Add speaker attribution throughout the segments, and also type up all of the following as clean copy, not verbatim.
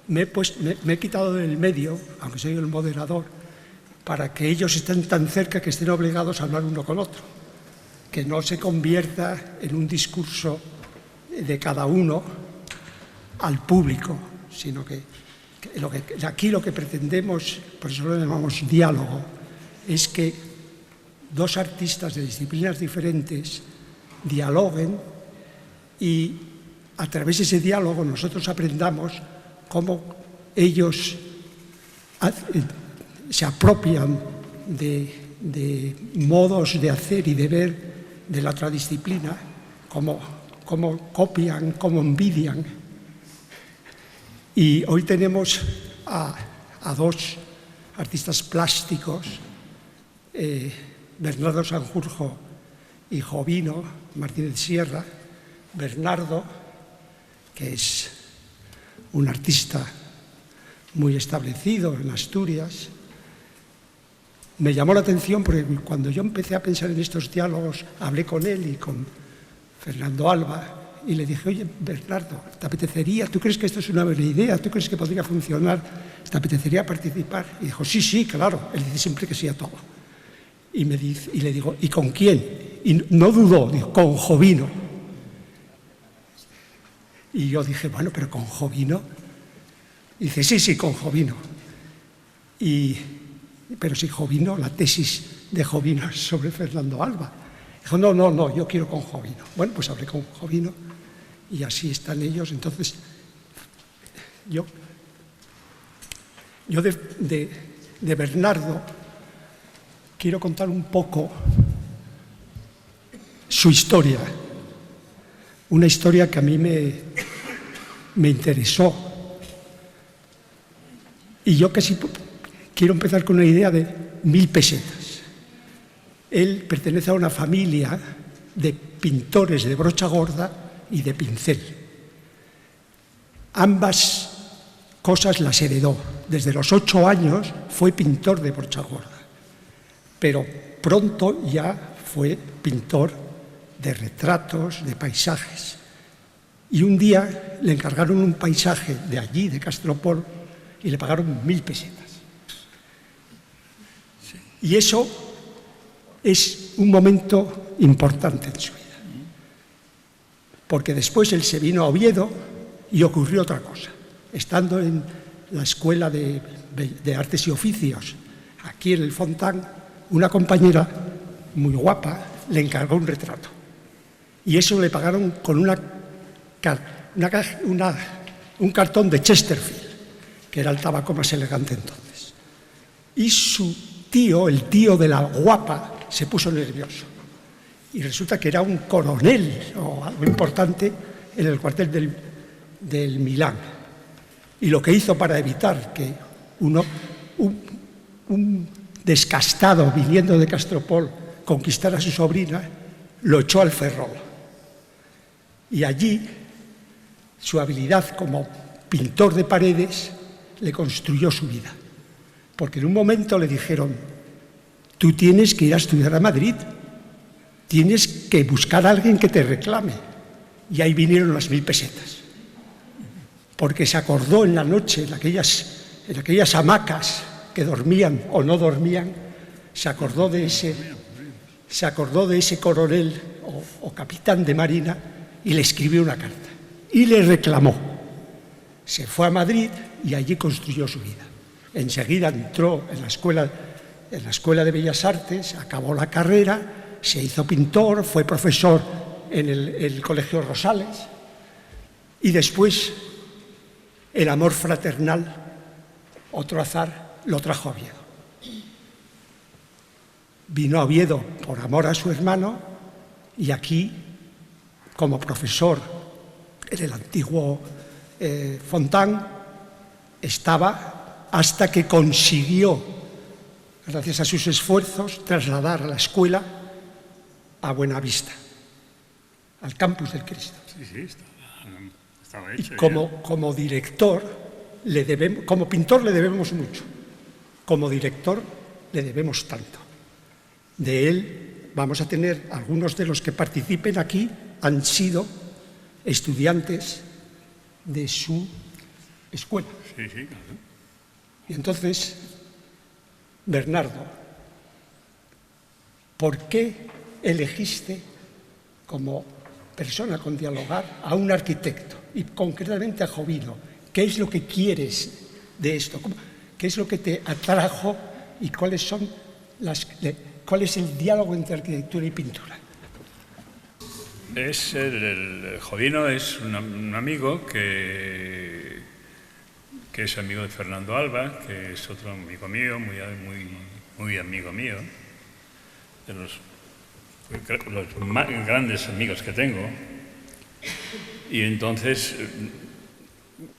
Speaker 1: me he quitado del medio, aunque soy el moderador, para que ellos estén tan cerca que estén obligados a hablar uno con otro, que no se convierta en un discurso de cada uno al público, sino que aquí lo que pretendemos, por eso lo llamamos diálogo, es que dos artistas de disciplinas diferentes dialoguen y a través de ese diálogo nosotros aprendamos cómo ellos se apropian de modos de hacer y de ver de la otra disciplina, cómo copian, cómo envidian. Y hoy tenemos a dos artistas plásticos, Bernardo Sanjurjo y Jovino Martínez Sierra. Bernardo, que es un artista muy establecido en Asturias, me llamó la atención porque cuando yo empecé a pensar en estos diálogos, hablé con él y con Fernando Alba y le dije, oye, Bernardo, ¿te apetecería? ¿Tú crees que esto es una buena idea? ¿Tú crees que podría funcionar? ¿Te apetecería participar? Y dijo, sí, claro. Él dice siempre que sí a todo. Y le digo, ¿y con quién? Y no dudó, dijo, con Jovino. Y yo dije, bueno, pero con Jovino. Y dice, sí, con Jovino. Pero si Jovino, la tesis de Jovino es sobre Fernando Alba. Dijo, no, yo quiero con Jovino. Bueno, pues hablé con Jovino y así están ellos. Entonces, yo de Bernardo quiero contar un poco su historia. Una historia que a mí me interesó. Y yo casi quiero empezar con una idea de 1000 pesetas. Él pertenece a una familia de pintores de brocha gorda y de pincel. Ambas cosas las heredó. Desde los 8 años fue pintor de brocha gorda, pero pronto ya fue pintor de retratos, de paisajes. Y un día le encargaron un paisaje de allí, de Castropol, y le pagaron 1000 pesetas. Y eso es un momento importante en su vida. Porque después él se vino a Oviedo y ocurrió otra cosa. Estando en la Escuela de Artes y Oficios, aquí en el Fontán, una compañera muy guapa le encargó un retrato. Y eso le pagaron con un cartón de Chesterfield, que era el tabaco más elegante entonces. Y su tío, el tío de la guapa, se puso nervioso. Y resulta que era un coronel o algo importante en el cuartel del Milán. Y lo que hizo para evitar que un descastado viniendo de Castropol conquistara a su sobrina, lo echó al Ferrol. Y allí su habilidad como pintor de paredes le construyó su vida. Porque en un momento le dijeron, tú tienes que ir a estudiar a Madrid, tienes que buscar a alguien que te reclame. Y ahí vinieron las 1000 pesetas. Porque se acordó en la noche, en aquellas hamacas que dormían o no dormían, se acordó de ese coronel o capitán de marina y le escribió una carta. Y le reclamó. Se fue a Madrid y allí construyó su vida. Enseguida entró en la Escuela de Bellas Artes, acabó la carrera, se hizo pintor, fue profesor en el Colegio Rosales y después el amor fraternal, otro azar, lo trajo a Oviedo. Vino a Oviedo por amor a su hermano y aquí, como profesor en el antiguo Fontán, estaba hasta que consiguió, gracias a sus esfuerzos, trasladar a la escuela a Buenavista, al campus del Cristo.
Speaker 2: Sí, estaba hecho.
Speaker 1: Y como director, como pintor le debemos mucho, como director le debemos tanto. De él vamos a tener, algunos de los que participen aquí han sido estudiantes de su escuela.
Speaker 2: Sí, sí, claro.
Speaker 1: Y entonces, Bernardo, ¿por qué elegiste como persona con dialogar a un arquitecto y concretamente a Jovino? ¿Qué es lo que quieres de esto? ¿Qué es lo que te atrajo y cuál es el diálogo entre arquitectura y pintura?
Speaker 2: Jovino es un amigo que es amigo de Fernando Alba, que es otro amigo mío, muy amigo mío, de los más grandes amigos que tengo. Y entonces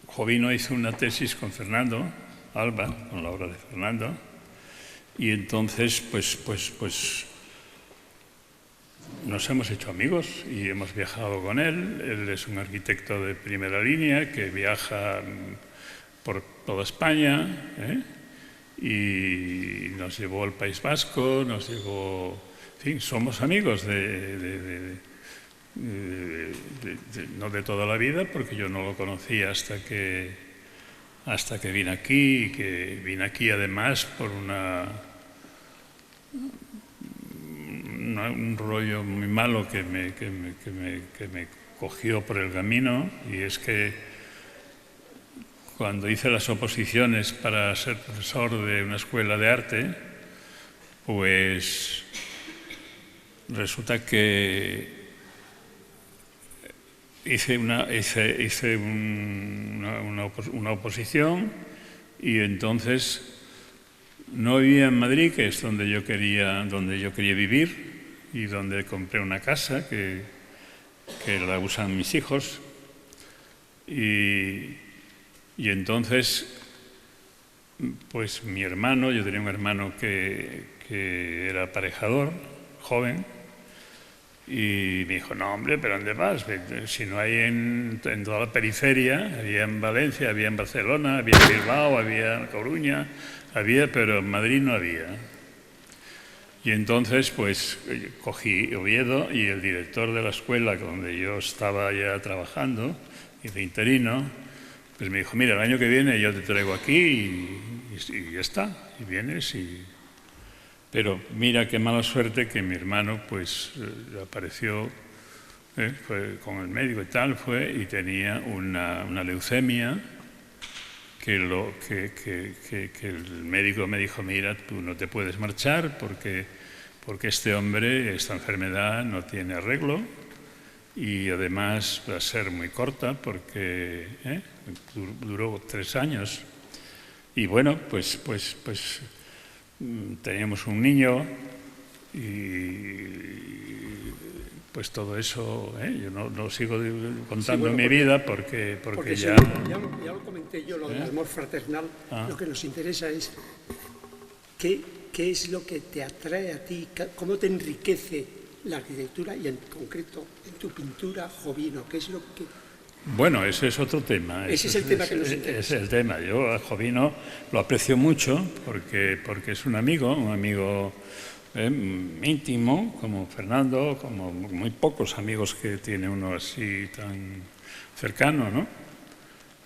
Speaker 2: Jovino hizo una tesis con Fernando Alba, con la obra de Fernando, y entonces pues nos hemos hecho amigos y hemos viajado con él. Él es un arquitecto de primera línea que viaja por toda España, y nos llevó al País Vasco, nos llevó... En fin, somos amigos no de toda la vida, porque yo no lo conocía hasta que vine aquí, y que vine aquí además por un rollo muy malo que me cogió por el camino, y es que cuando hice las oposiciones para ser profesor de una escuela de arte, pues resulta que hice una oposición, y entonces no vivía en Madrid, que es donde yo quería vivir y donde compré una casa que la usan mis hijos, y entonces pues mi hermano, yo tenía un hermano que era aparejador, joven, y me dijo: no, hombre, ¿pero dónde vas? Si no hay en toda la periferia, había en Valencia, había en Barcelona, había en Bilbao, había en Coruña, pero en Madrid no había. Y entonces pues cogí Oviedo, y el director de la escuela donde yo estaba ya trabajando, y de interino, pues me dijo: mira, el año que viene yo te traigo aquí y ya está, y vienes y... Pero mira qué mala suerte que mi hermano pues apareció, fue con el médico y tal, y tenía una leucemia, que el médico me dijo: mira, tú no te puedes marchar porque este hombre, esta enfermedad no tiene arreglo, y además va a ser muy corta porque duró 3 años. Y bueno, pues teníamos un niño, y pues todo eso, yo no sigo contando mi vida porque ya...
Speaker 1: Ya lo comenté yo, lo del amor fraternal. Lo que nos interesa es qué es lo que te atrae a ti, cómo te enriquece la arquitectura y en concreto en tu pintura, Jovino, qué es lo que...
Speaker 2: Bueno, ese es otro tema.
Speaker 1: Ese es el tema que nos interesa.
Speaker 2: Ese es el tema. Yo a Jovino lo aprecio mucho porque es un amigo íntimo, como Fernando, como muy pocos amigos que tiene uno así tan cercano, ¿no?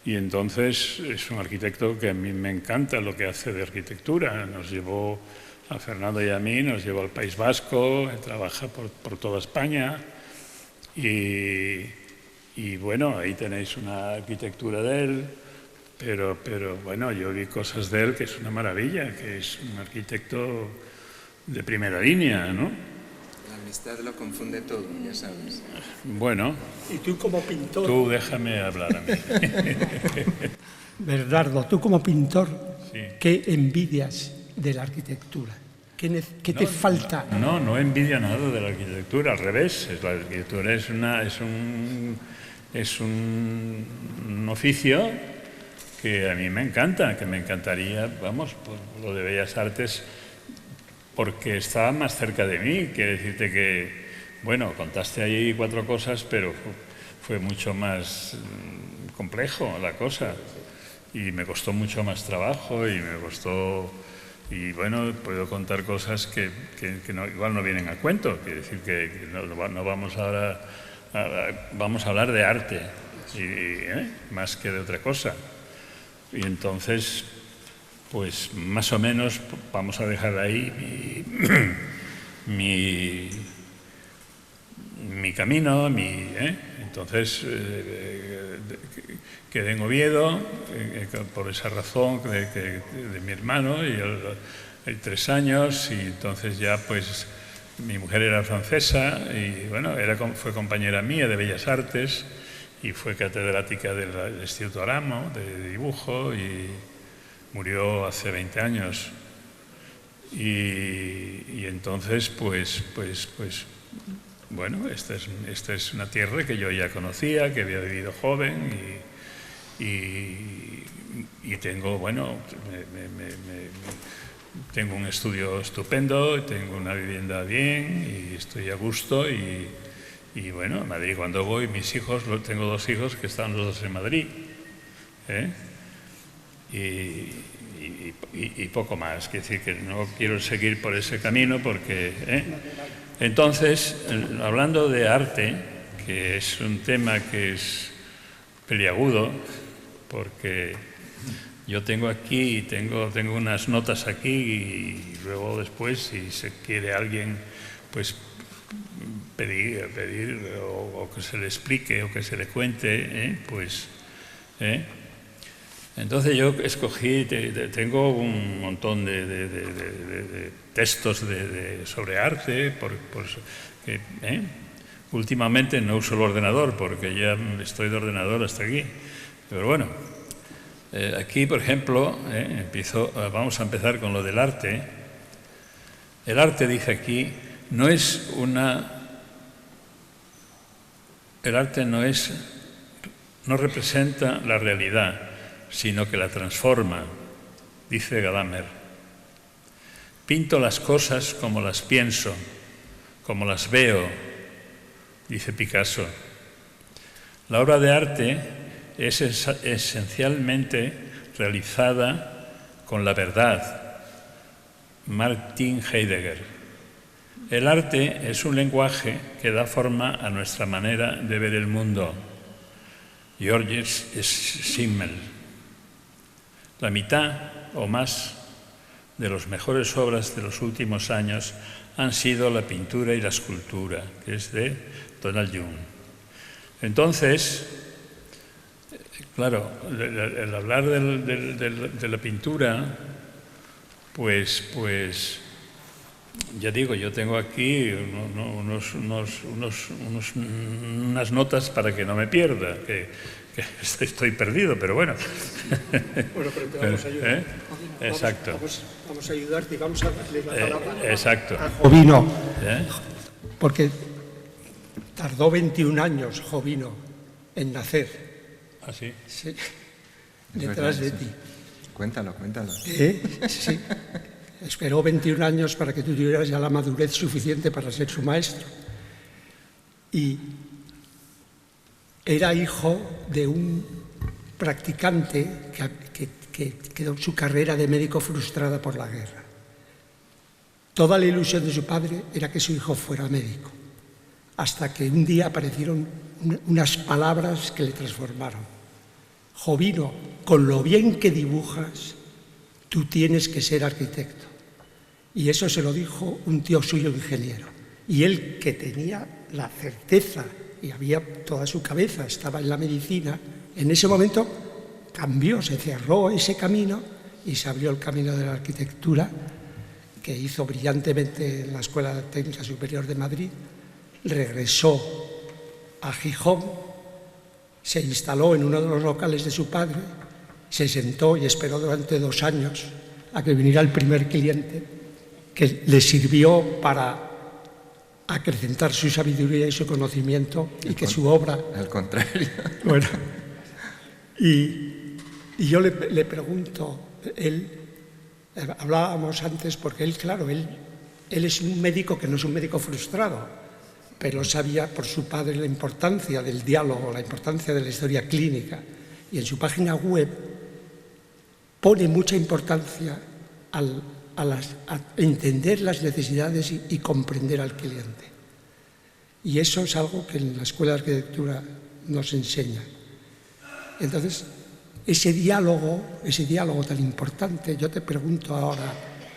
Speaker 2: Y entonces es un arquitecto que a mí me encanta lo que hace de arquitectura. Nos llevó a Fernando y a mí, nos llevó al País Vasco, trabaja por toda España, y bueno, ahí tenéis una arquitectura de él, pero bueno, yo vi cosas de él que es una maravilla, que es un arquitecto de primera línea, ¿no?
Speaker 3: La amistad lo confunde todo, ya sabes.
Speaker 2: Bueno.
Speaker 1: Y tú como pintor...
Speaker 2: Tú déjame hablar a mí.
Speaker 1: Bernardo, tú como pintor,
Speaker 2: sí.
Speaker 1: ¿Qué envidias de la arquitectura? ¿Qué te falta?
Speaker 2: No envidia nada de la arquitectura, al revés. La arquitectura es un oficio que a mí me encanta, que me encantaría, vamos, por lo de Bellas Artes, porque está más cerca de mí. Quiere decirte que, bueno, contaste ahí 4 cosas, pero fue mucho más complejo la cosa, y me costó mucho más trabajo, y bueno, puedo contar cosas que igual no vienen a cuento. Quiere decir que no vamos ahora vamos a hablar de arte, más que de otra cosa. Y entonces, pues más o menos vamos a dejar ahí mi camino, Entonces, quedé en Oviedo por esa razón de mi hermano, y hay 3 años, y entonces ya pues mi mujer era francesa y bueno, fue compañera mía de Bellas Artes y fue catedrática del Instituto Aramo de dibujo, y murió hace 20 años. Y entonces pues bueno, esta es una tierra que yo ya conocía, que había vivido joven, y tengo, bueno, tengo un estudio estupendo, tengo una vivienda bien y estoy a gusto, y bueno, a Madrid cuando voy, mis hijos, tengo 2 hijos que están los 2 en Madrid, y poco más. Quiero decir que no quiero seguir por ese camino porque... Entonces, hablando de arte, que es un tema que es peliagudo, porque yo tengo aquí, tengo unas notas aquí, y luego después, si se quiere alguien, pues pedir o que se le explique o que se le cuente, pues... Entonces yo escogí, tengo un montón de textos sobre arte, últimamente no uso el ordenador porque ya estoy de ordenador hasta aquí, pero bueno, aquí por ejemplo, vamos a empezar con lo del arte. El arte, dice aquí, no representa la realidad, sino que la transforma, dice Gadamer. Pinto las cosas como las pienso, como las veo, dice Picasso. La obra de arte es esencialmente realizada con la verdad. Martin Heidegger. El arte es un lenguaje que da forma a nuestra manera de ver el mundo. Georges Simmel. La mitad o más de las mejores obras de los últimos años han sido la pintura y la escultura, que es de Donald Jung. Entonces, claro, el hablar de la pintura, pues ya digo, yo tengo aquí unas notas para que no me pierda, que estoy perdido, pero bueno.
Speaker 1: Bueno, pero te vamos a ayudar.
Speaker 2: Exacto.
Speaker 1: Vamos a ayudarte y vamos a darle la palabra
Speaker 2: exacto.
Speaker 1: a Jovino. Porque tardó 21 años Jovino en nacer.
Speaker 2: ¿Ah, sí?
Speaker 1: Sí. Detrás de ti.
Speaker 3: Cuéntalo.
Speaker 1: Sí. Esperó 21 años para que tú tuvieras ya la madurez suficiente para ser su maestro. Y era hijo de un practicante que quedó su carrera de médico frustrada por la guerra. Toda la ilusión de su padre era que su hijo fuera médico, hasta que un día aparecieron unas palabras que le transformaron. Jovino, con lo bien que dibujas, tú tienes que ser arquitecto. Y eso se lo dijo un tío suyo ingeniero. Y él, que tenía la certeza, y había toda su cabeza, estaba en la medicina, en ese momento cambió, se cerró ese camino y se abrió el camino de la arquitectura, que hizo brillantemente en la Escuela Técnica Superior de Madrid. Regresó a Gijón, se instaló en uno de los locales de su padre, se sentó y esperó durante 2 años a que viniera el primer cliente, que le sirvió para acrecentar su sabiduría y su conocimiento, y que su obra...
Speaker 3: Al contrario.
Speaker 1: Bueno, y yo le pregunto, hablábamos antes, porque él, claro, él es un médico que no es un médico frustrado, pero sabía por su padre la importancia del diálogo, la importancia de la historia clínica, y en su página web pone mucha importancia a entender las necesidades y comprender al cliente. Y eso es algo que en la Escuela de Arquitectura nos enseña. Entonces, ese diálogo tan importante. Yo te pregunto ahora,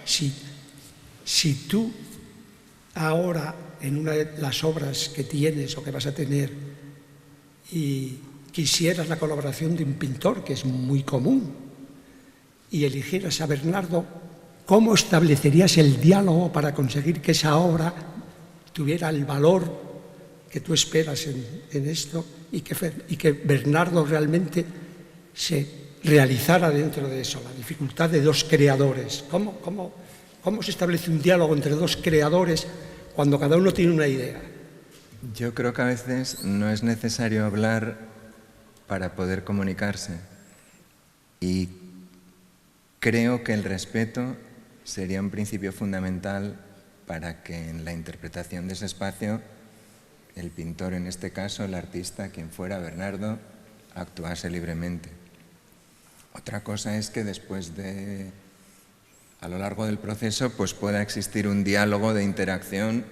Speaker 1: si tú ahora, en una de las obras que tienes o que vas a tener, y quisieras la colaboración de un pintor, que es muy común, y eligieras a Bernardo, ¿cómo establecerías el diálogo para conseguir que esa obra tuviera el valor que tú esperas en esto y que Bernardo realmente se realizara dentro de eso? La dificultad de dos creadores. ¿Cómo se establece un diálogo entre dos creadores cuando cada uno tiene una idea?
Speaker 3: Yo creo que a veces no es necesario hablar para poder comunicarse. Y creo que el respeto sería un principio fundamental para que en la interpretación de ese espacio el pintor, en este caso el artista, quien fuera Bernardo, actuase libremente. Otra cosa es que después a lo largo del proceso, pues pueda existir un diálogo de interacción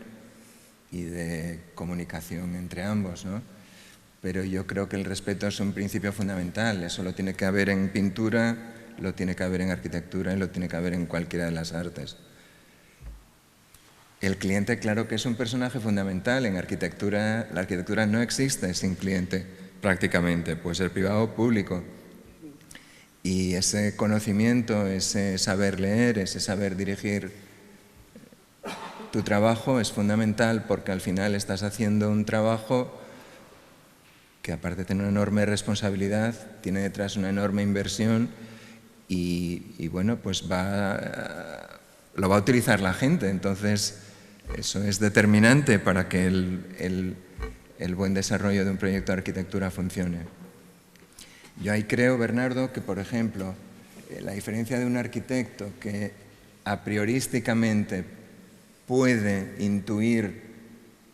Speaker 3: y de comunicación entre ambos, ¿no? Pero yo creo que el respeto es un principio fundamental. Eso lo tiene que haber en pintura, lo tiene que haber en arquitectura y lo tiene que haber en cualquiera de las artes. El cliente, claro que es un personaje fundamental. En arquitectura, la arquitectura no existe sin cliente, prácticamente. Puede ser privado o público. Y ese conocimiento, ese saber leer, ese saber dirigir tu trabajo es fundamental, porque al final estás haciendo un trabajo que, aparte de tener una enorme responsabilidad, tiene detrás una enorme inversión y bueno, pues lo va a utilizar la gente. Entonces, eso es determinante para que el buen desarrollo de un proyecto de arquitectura funcione. Yo ahí creo, Bernardo, que, por ejemplo, la diferencia de un arquitecto que a priorísticamente puede intuir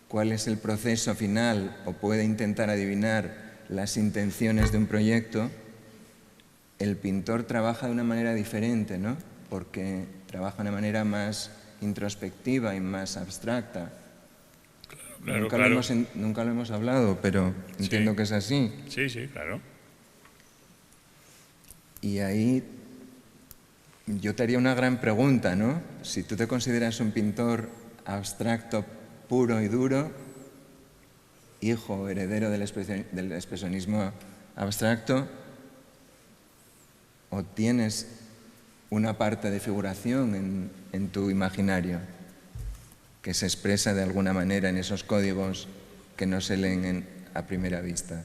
Speaker 3: cuál es el proceso final o puede intentar adivinar las intenciones de un proyecto, el pintor trabaja de una manera diferente, ¿no? Porque trabaja de una manera más introspectiva y más abstracta.
Speaker 2: Claro.
Speaker 3: Nunca lo hemos hablado, pero entiendo que es así.
Speaker 2: Sí, claro.
Speaker 3: Y ahí yo te haría una gran pregunta, ¿no? Si tú te consideras un pintor abstracto, puro y duro, hijo, heredero del expresionismo abstracto, o tienes una parte de figuración en tu imaginario que se expresa de alguna manera en esos códigos que no se leen a primera vista.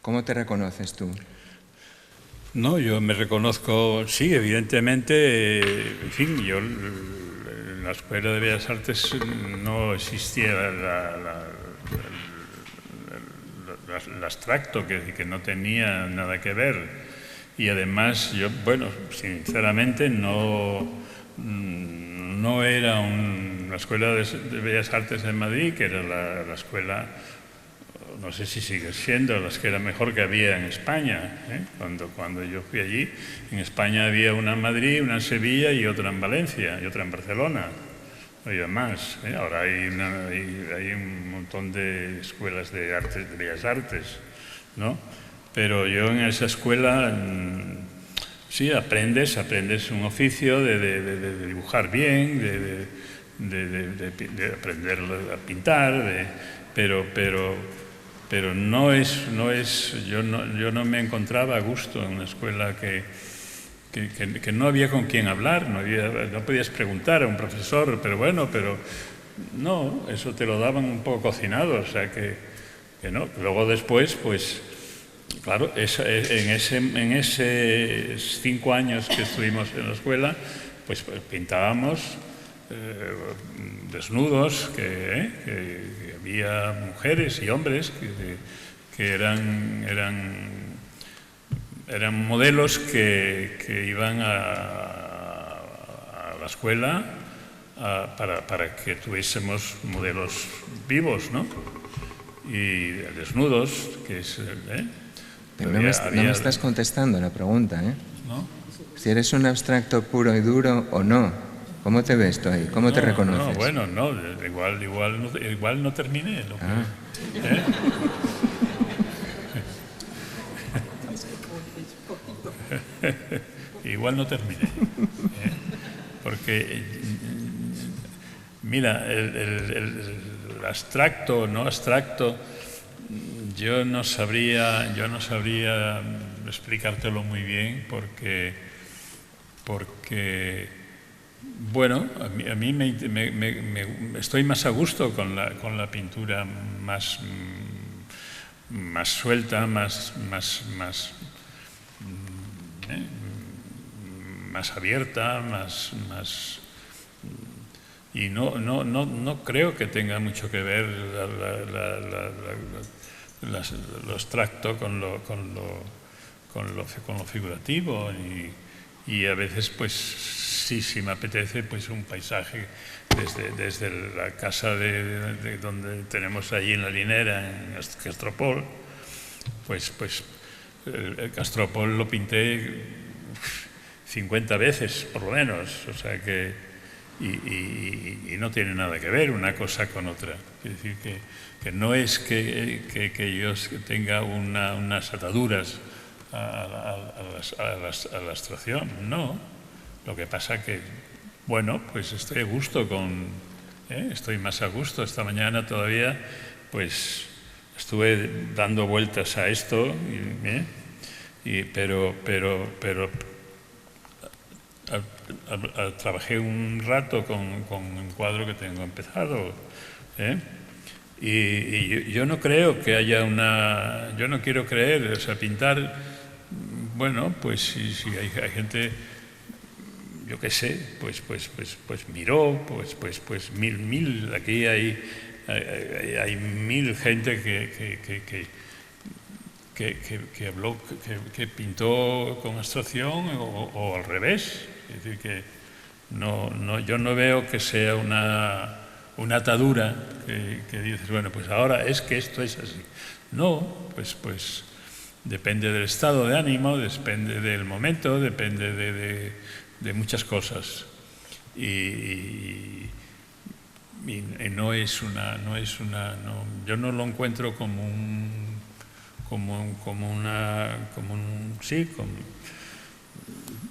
Speaker 3: ¿Cómo te reconoces tú?
Speaker 2: No, yo me reconozco, sí, evidentemente, en fin, yo en la Escuela de Bellas Artes no existía el abstracto, que no tenía nada que ver. Y además, yo, bueno, sinceramente no era la Escuela de Bellas Artes en Madrid, que era la escuela, no sé si sigue siendo, la que era mejor que había en España, ¿eh? Cuando yo fui allí, en España había una en Madrid, una en Sevilla y otra en Valencia y otra en Barcelona. No había más, ¿eh? Ahora hay un montón de escuelas de bellas artes, ¿no? Pero yo en esa escuela, sí, aprendes un oficio de dibujar bien, de aprender a pintar, pero no es yo no me encontraba a gusto en una escuela que no había con quién hablar, no podías preguntar a un profesor, pero no, eso te lo daban un poco cocinado, o sea que no. Luego después, pues, claro, en esos 5 años que estuvimos en la escuela, pues pintábamos desnudos, que había mujeres y hombres que eran modelos que iban a la escuela para que tuviésemos modelos vivos, ¿no? Y desnudos, que es...
Speaker 3: Pero no me estás contestando la pregunta, ¿eh?
Speaker 2: ¿No?
Speaker 3: Si eres un abstracto puro y duro o no. ¿Cómo te ves tú ahí? ¿Cómo te reconoces?
Speaker 2: No, bueno, no, igual no terminé. Igual no terminé. Porque, mira, el abstracto, no abstracto, yo no sabría explicártelo muy bien porque bueno, a mí estoy más a gusto con la pintura más suelta, más abierta, y no creo que tenga mucho que ver lo abstracto con lo figurativo, y a veces pues sí me apetece pues un paisaje desde la casa de donde tenemos allí en la Linera, en Castropol, pues el Castropol lo pinté 50 veces por lo menos, o sea que y no tiene nada que ver una cosa con otra. Es decir, que no es que yo tenga unas ataduras a la abstracción, no. Lo que pasa que, bueno, pues estoy a gusto estoy más a gusto. Esta mañana todavía, pues estuve dando vueltas a esto, pero trabajé un rato con un cuadro que tengo empezado, y yo no creo que haya yo no quiero creer, o sea, pintar, bueno, pues si hay gente, yo qué sé, pues Miró, pues mil, aquí hay 1000 gente que habló, que pintó con abstracción o al revés. Es decir, que yo no veo que sea una atadura que dices, bueno, pues ahora es que esto es así. No, pues depende del estado de ánimo, depende del momento, depende de muchas cosas. Y yo no lo encuentro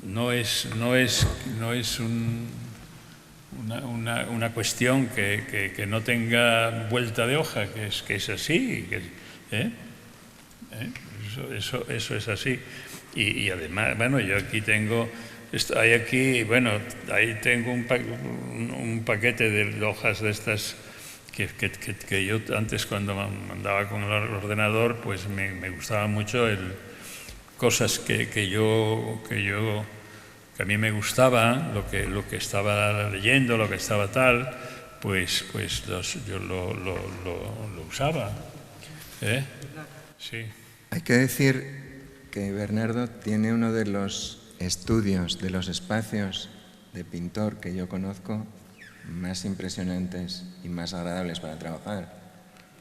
Speaker 2: no es una cuestión que no tenga vuelta de hoja, que es así, eso es así. Y además, bueno, yo aquí tengo, ahí tengo un paquete de hojas de estas que yo antes, cuando andaba con el ordenador, pues me gustaba mucho cosas que a mí me gustaba, lo que estaba leyendo, lo que estaba tal, pues yo lo usaba. Sí.
Speaker 3: Hay que decir que Bernardo tiene uno de los estudios, de los espacios de pintor que yo conozco más impresionantes y más agradables para trabajar,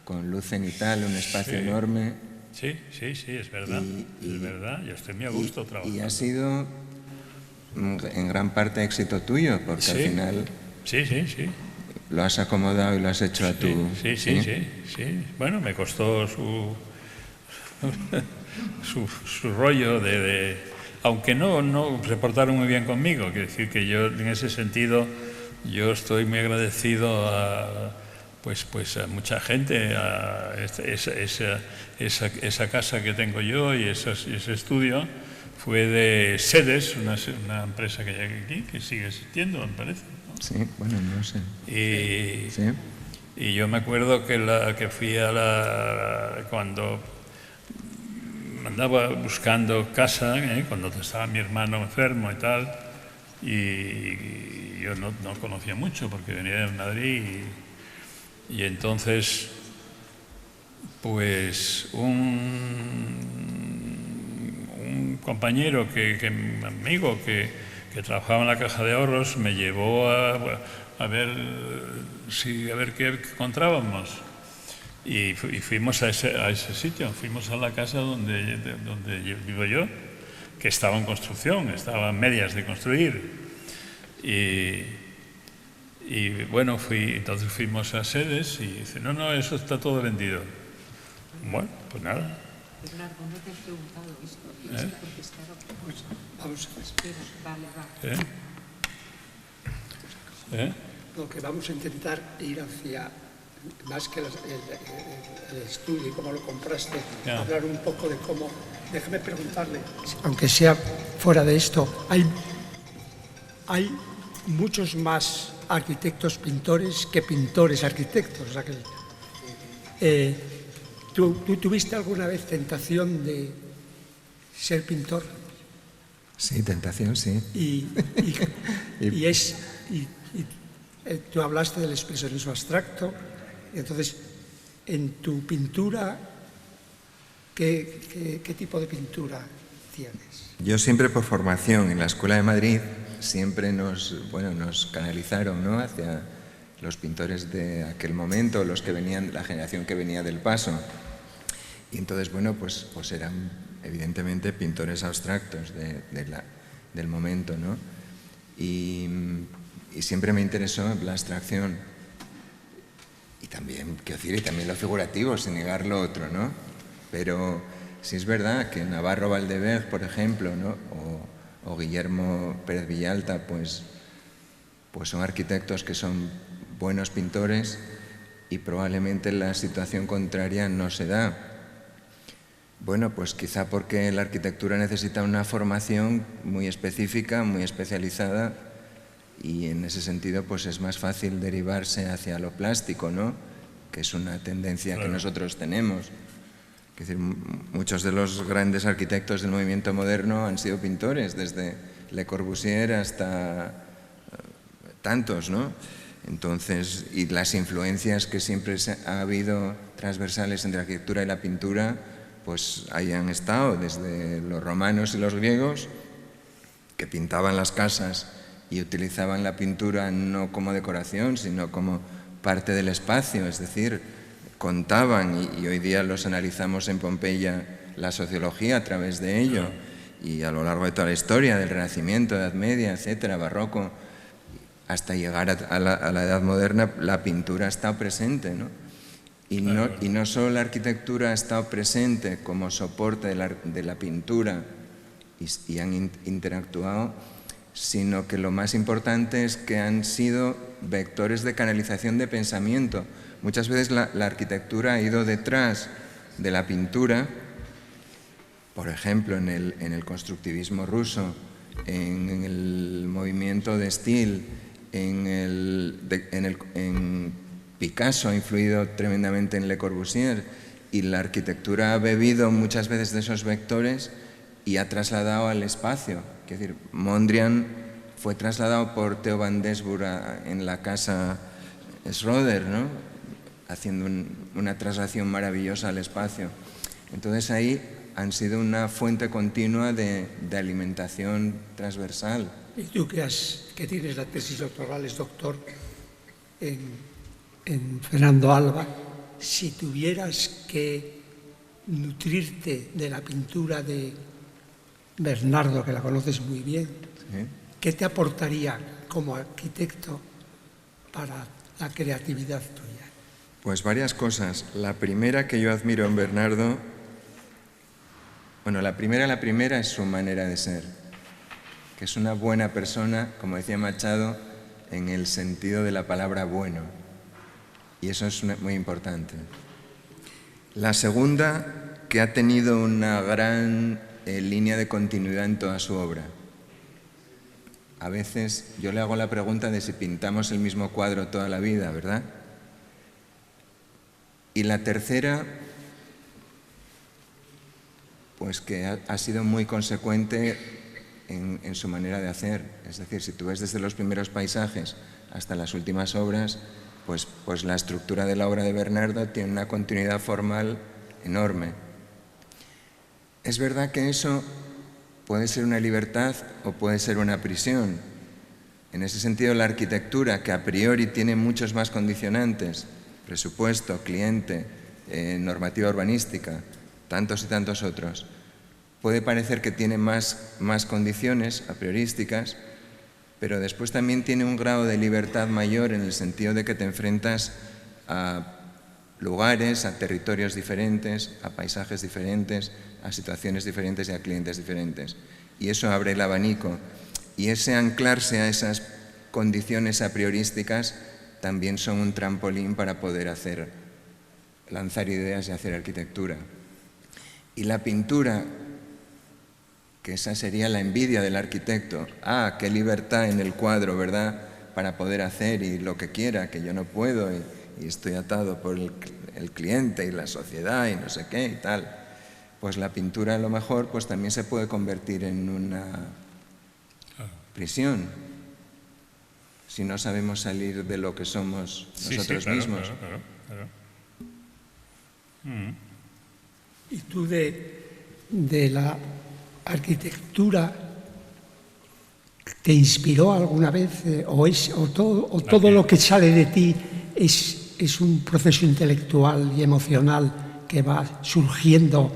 Speaker 3: con luz cenital, un espacio enorme.
Speaker 2: Sí, es verdad, es verdad, yo estoy muy a gusto trabajando.
Speaker 3: Y ha sido en gran parte éxito tuyo, porque al final lo has acomodado y lo has hecho a tu...
Speaker 2: Sí. Bueno, me costó su rollo aunque no se portaron muy bien conmigo. Quiero decir que yo, en ese sentido, yo estoy muy agradecido a mucha gente, a esa casa que tengo yo y ese estudio. Fue de Sedes, una empresa que hay aquí, que sigue existiendo, me parece, ¿no?
Speaker 3: Sí, bueno, no sé.
Speaker 2: Y yo me acuerdo que fui cuando andaba buscando casa, cuando estaba mi hermano enfermo y tal, y yo no conocía mucho porque venía de Madrid, y entonces pues un compañero, un amigo que trabajaba en la Caja de Ahorros, me llevó a ver qué encontrábamos. Y fuimos a ese sitio, fuimos a la casa donde vivo yo, que estaba en construcción, estaba en medias de construir. Y bueno, entonces fuimos a Sedes y dice, no, eso está todo vendido. Bueno, pues nada,
Speaker 4: Bernardo, no te he preguntado esto. Porque estaba confusa.
Speaker 1: Vamos a ver.
Speaker 4: Espera, vale, va.
Speaker 1: Lo que vamos a intentar ir hacia, más que el estudio y cómo lo compraste, hablar un poco de cómo. Déjame preguntarle, aunque sea fuera de esto, hay muchos más arquitectos pintores que pintores arquitectos. O sea que, ¿tú tuviste alguna vez tentación de ser pintor?
Speaker 3: Sí, tentación, sí.
Speaker 1: Tú hablaste del expresionismo abstracto, y entonces, en tu pintura, ¿qué tipo de pintura tienes?
Speaker 3: Yo siempre por formación en la Escuela de Madrid siempre nos canalizaron, ¿no?, hacia los pintores de aquel momento, los que venían, la generación que venía del Paso. Y entonces, pues eran evidentemente pintores abstractos del momento, ¿no? Y siempre me interesó la abstracción. Y también, quiero decir, y también lo figurativo, sin negar lo otro, ¿no? Pero sí es verdad que Navarro Valdevez, por ejemplo, ¿no?, o Guillermo Pérez Villalta, pues son arquitectos que son buenos pintores y probablemente la situación contraria no se da. Bueno, pues quizá porque la arquitectura necesita una formación muy específica, muy especializada, y en ese sentido pues es más fácil derivarse hacia lo plástico, ¿no?, que es una tendencia que nosotros tenemos. Es decir, muchos de los grandes arquitectos del movimiento moderno han sido pintores, desde Le Corbusier hasta tantos, ¿no? Entonces, y las influencias que siempre ha habido transversales entre la arquitectura y la pintura, pues ahí han estado, desde los romanos y los griegos, que pintaban las casas y utilizaban la pintura no como decoración, sino como parte del espacio, es decir, contaban, y hoy día los analizamos en Pompeya, la sociología a través de ello, y a lo largo de toda la historia, del Renacimiento, Edad Media, etcétera, Barroco, hasta llegar a la Edad Moderna, la pintura ha estado presente, ¿no? Y no solo la arquitectura ha estado presente como soporte de la pintura y han interactuado, sino que lo más importante es que han sido vectores de canalización de pensamiento. Muchas veces la arquitectura ha ido detrás de la pintura, por ejemplo, en el constructivismo ruso, en el movimiento de Stil, en Picasso ha influido tremendamente en Le Corbusier, y la arquitectura ha bebido muchas veces de esos vectores y ha trasladado al espacio. Es decir, Mondrian fue trasladado por Theo van Doesburg en la casa Schroeder, ¿no?, haciendo una traslación maravillosa al espacio. Entonces ahí han sido una fuente continua de alimentación transversal.
Speaker 1: Y tú que tienes la tesis doctoral, es doctor en Fernando Alba, si tuvieras que nutrirte de la pintura de Bernardo, que la conoces muy bien, ¿sí?, ¿qué te aportaría como arquitecto para la creatividad tuya?
Speaker 3: Pues varias cosas. La primera que yo admiro en Bernardo, la primera es su manera de ser, que es una buena persona, como decía Machado, en el sentido de la palabra bueno. Y eso es muy importante. La segunda, que ha tenido una gran línea de continuidad en toda su obra. A veces yo le hago la pregunta de si pintamos el mismo cuadro toda la vida, ¿verdad? Y la tercera, pues que ha sido muy consecuente en su manera de hacer. Es decir, si tú ves desde los primeros paisajes hasta las últimas obras, pues la estructura de la obra de Bernardo tiene una continuidad formal enorme. Es verdad que eso puede ser una libertad o puede ser una prisión. En ese sentido, la arquitectura, que a priori tiene muchos más condicionantes, presupuesto, cliente, normativa urbanística, tantos y tantos otros, puede parecer que tiene más condiciones a priorísticas, pero después también tiene un grado de libertad mayor en el sentido de que te enfrentas a lugares, a territorios diferentes, a paisajes diferentes, a situaciones diferentes y a clientes diferentes. Y eso abre el abanico. Y ese anclarse a esas condiciones a priorísticas también son un trampolín para poder lanzar ideas y hacer arquitectura. Y la pintura, que esa sería la envidia del arquitecto. ¡Ah, qué libertad en el cuadro!, ¿verdad?, para poder hacer y lo que quiera, que yo no puedo y estoy atado por el cliente y la sociedad y no sé qué y tal. Pues la pintura a lo mejor pues también se puede convertir en una prisión si no sabemos salir de lo que somos nosotros mismos.
Speaker 2: Claro.
Speaker 1: ¿Y tú de la arquitectura te inspiró alguna vez o todo lo que sale de ti es un proceso intelectual y emocional que va surgiendo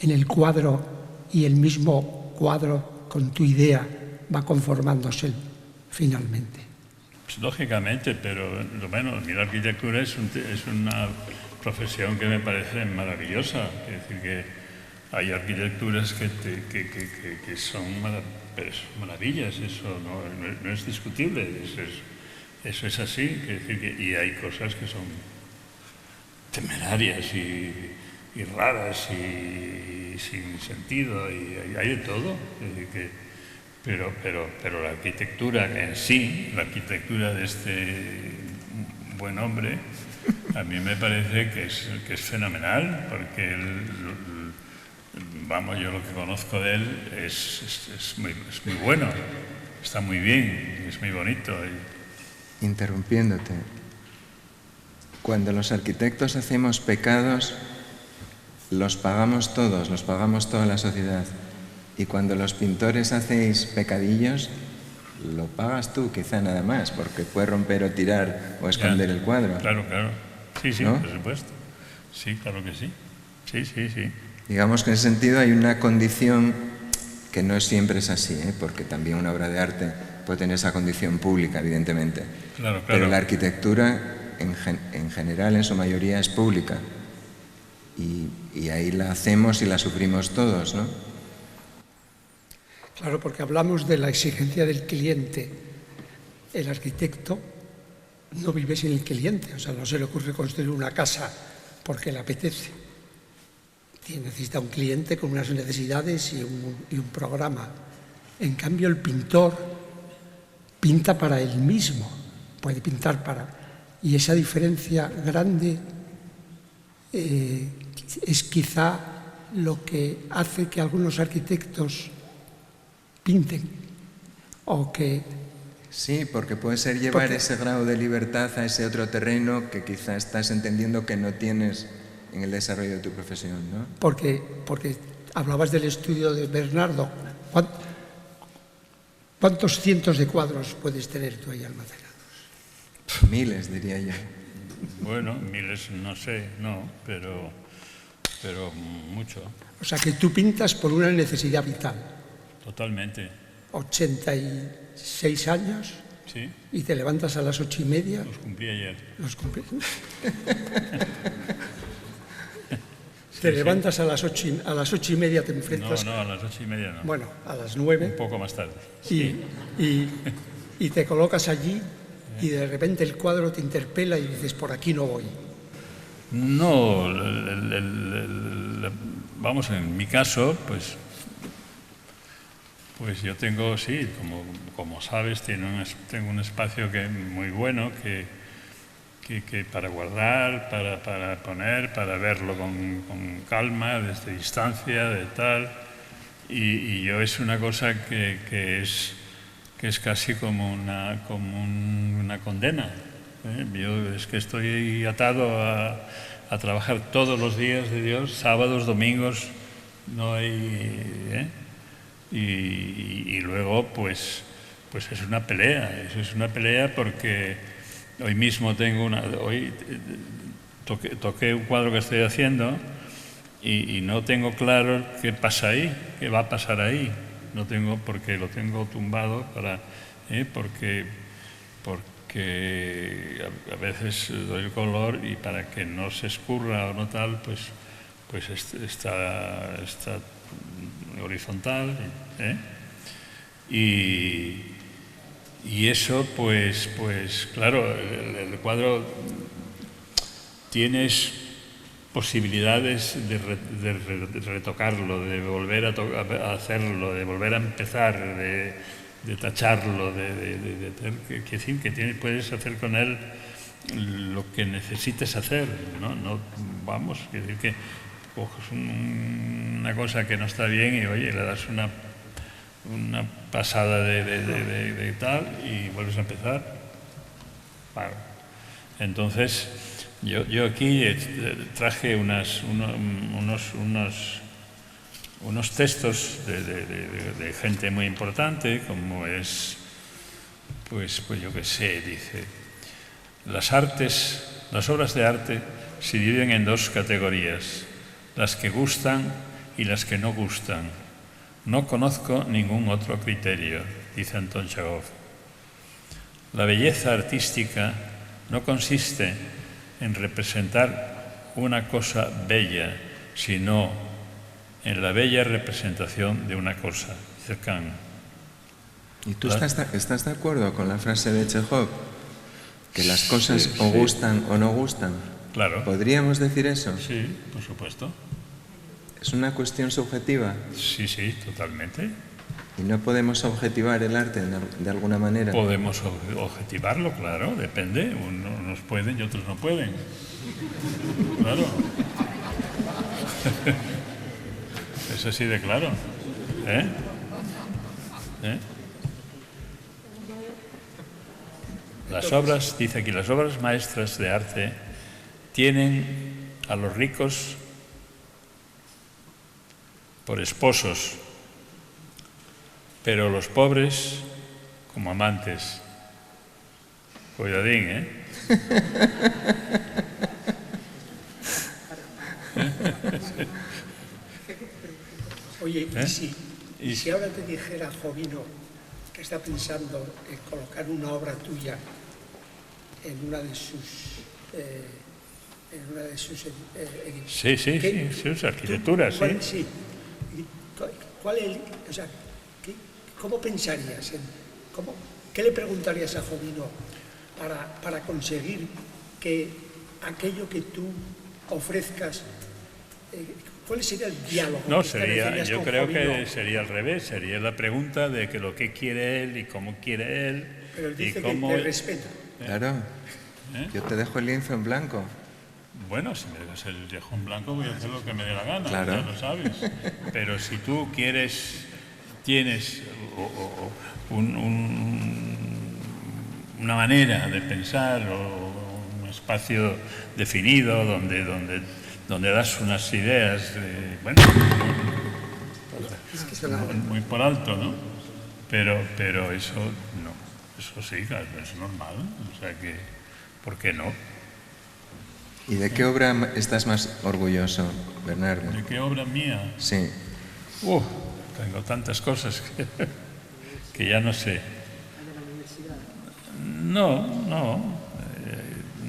Speaker 1: en el cuadro y el mismo cuadro con tu idea va conformándose finalmente?
Speaker 2: Pues, lógicamente, pero bueno, la arquitectura es una profesión que me parece maravillosa. Es decir, que hay arquitecturas que son maravillas, eso no es discutible, eso es así. Es decir, y hay cosas que son temerarias y raras y sin sentido, y hay de todo. Es decir, pero la arquitectura en sí, la arquitectura de este buen hombre, a mí me parece que es fenomenal, porque yo lo que conozco de él es muy bueno, está muy bien, es muy bonito.
Speaker 3: Interrumpiéndote, cuando los arquitectos hacemos pecados, los pagamos todos, los pagamos toda la sociedad. Y cuando los pintores hacéis pecadillos, lo pagas tú, quizá nada más, porque puedes romper o tirar o esconder el cuadro.
Speaker 2: Claro. Sí,
Speaker 3: ¿no?
Speaker 2: Por supuesto. Sí, claro que sí. Sí.
Speaker 3: Digamos que en ese sentido hay una condición que no siempre es así, porque también una obra de arte puede tener esa condición pública, evidentemente.
Speaker 2: Claro.
Speaker 3: Pero la arquitectura, en general, en su mayoría, es pública. Y ahí la hacemos y la sufrimos todos, ¿no?
Speaker 1: Claro, porque hablamos de la exigencia del cliente. El arquitecto no vive sin el cliente, o sea, no se le ocurre construir una casa porque le apetece. Necesita un cliente con unas necesidades y un programa. En cambio, el pintor pinta para él mismo, puede pintar para... Y esa diferencia grande es quizá lo que hace que algunos arquitectos pinten o que...
Speaker 3: Sí, porque puede ser llevar ese grado de libertad a ese otro terreno que quizá estás entendiendo que no tienes en el desarrollo de tu profesión, ¿no?
Speaker 1: Porque hablabas del estudio de Bernardo. ¿Cuántos cientos de cuadros puedes tener tú ahí almacenados?
Speaker 3: Miles, diría yo.
Speaker 2: Bueno, miles no sé, pero mucho.
Speaker 1: O sea, que tú pintas por una necesidad vital.
Speaker 2: Totalmente.
Speaker 1: 86 años.
Speaker 2: Sí.
Speaker 1: Y te levantas a las 8:30.
Speaker 2: Los cumplí ayer.
Speaker 1: Los cumplí. Te levantas a las 8:30, te enfrentas...
Speaker 2: No, a las 8:30 no.
Speaker 1: Bueno, a las 9.
Speaker 2: Un poco más tarde.
Speaker 1: Sí. Y te colocas allí y de repente el cuadro te interpela y dices, por aquí no voy.
Speaker 2: No, vamos, en mi caso, pues yo tengo, sí, como sabes, tengo un espacio muy bueno que para guardar, para poner, para verlo con calma, desde distancia, de tal. Y yo es una cosa que es casi como una condena. Yo es que estoy atado a trabajar todos los días de Dios, sábados, domingos, no hay... Y luego, pues es una pelea. Eso es una pelea porque hoy mismo toqué un cuadro que estoy haciendo y no tengo claro qué pasa ahí, qué va a pasar ahí. No tengo, porque lo tengo tumbado porque que a veces doy el color y para que no se escurra o no tal, pues está horizontal, ¿eh? Y eso, pues claro, el cuadro tienes posibilidades de retocarlo, de volver a hacerlo, de volver a empezar, de tacharlo, que decir que puedes hacer con él lo que necesites hacer, no vamos, es decir que coges una cosa que no está bien y oye, le das una pasada de tal y vuelves a empezar. Claro. Entonces yo aquí traje unos textos de gente muy importante, como es, pues yo qué sé, dice, las obras de arte se dividen en dos categorías, las que gustan y las que no gustan. No conozco ningún otro criterio, dice Anton Chagov. La belleza artística no consiste en representar una cosa bella, sino en la bella representación de una cosa, dice Kant.
Speaker 3: ¿Y tú estás de acuerdo con la frase de Chejov? Que las cosas o gustan o no gustan.
Speaker 2: Claro.
Speaker 3: ¿Podríamos decir eso?
Speaker 2: Sí, por supuesto.
Speaker 3: ¿Es una cuestión subjetiva?
Speaker 2: Sí, totalmente.
Speaker 3: ¿Y no podemos objetivar el arte de alguna manera?
Speaker 2: Podemos objetivarlo, claro, depende. Unos pueden y otros no pueden. Claro. Es así de claro. ¿Eh? Las obras, dice aquí, las obras maestras de arte tienen a los ricos por esposos, pero los pobres como amantes. Cuidadín, ¿eh?
Speaker 1: Oye, ¿y si ahora te dijera Jovino que está pensando en colocar una obra tuya en una de sus
Speaker 2: sus arquitecturas, sí.
Speaker 1: ¿Cómo pensarías? ¿Qué le preguntarías a Jovino para conseguir que aquello que tú ofrezcas, cuál sería el diálogo?
Speaker 2: No, yo creo que sería al revés, sería la pregunta de que lo que quiere él y cómo quiere él.
Speaker 1: Pero él dice
Speaker 2: y cómo...
Speaker 1: que te respeta.
Speaker 3: Claro. Yo te dejo el lienzo en blanco.
Speaker 2: Bueno, si me dejas el lienzo en blanco voy a hacer lo que me dé la gana,
Speaker 3: claro.
Speaker 2: Ya lo sabes. Pero si tú tienes una manera de pensar o un espacio definido donde das unas ideas, muy por alto, ¿no? Pero eso no, eso sí, claro, es normal, o sea que, ¿por qué no?
Speaker 3: ¿Y de qué obra estás más orgulloso, Bernardo?
Speaker 2: ¿De qué obra mía?
Speaker 3: Sí.
Speaker 2: Tengo tantas cosas que ya no sé. No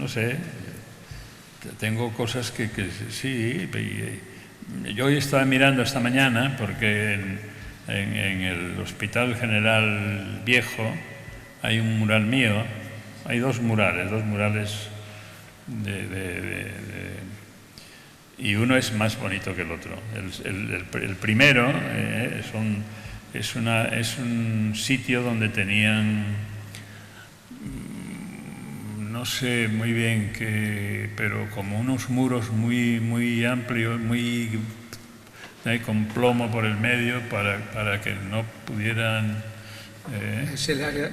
Speaker 2: sé. Tengo cosas que sí. Yo hoy estaba mirando esta mañana porque en el Hospital General Viejo hay un mural mío, hay dos murales y uno es más bonito que el otro. El primero es un sitio donde tenían, no sé muy bien qué, pero como unos muros muy amplios, con plomo por el medio para que no pudieran...
Speaker 1: Es el área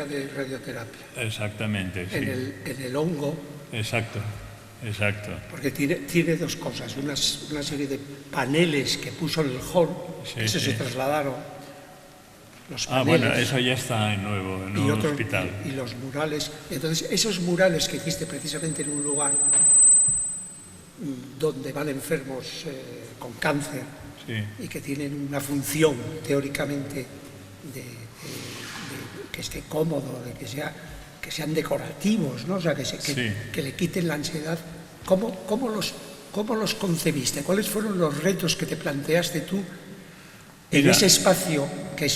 Speaker 1: de radioterapia.
Speaker 2: Exactamente, sí.
Speaker 1: En el hongo.
Speaker 2: Exacto.
Speaker 1: Porque tiene dos cosas. Una serie de paneles que puso en el hall, esos se trasladaron. Los paneles,
Speaker 2: bueno, eso ya está en nuevo hospital.
Speaker 1: Y los murales. Entonces, esos murales que hiciste precisamente en un lugar donde van enfermos con cáncer y que tienen una función teóricamente de que esté cómodo, de que sea... que sean decorativos, ¿no? O sea, que le quiten la ansiedad. ¿Cómo los concebiste? ¿Cuáles fueron los retos que te planteaste tú en ese espacio que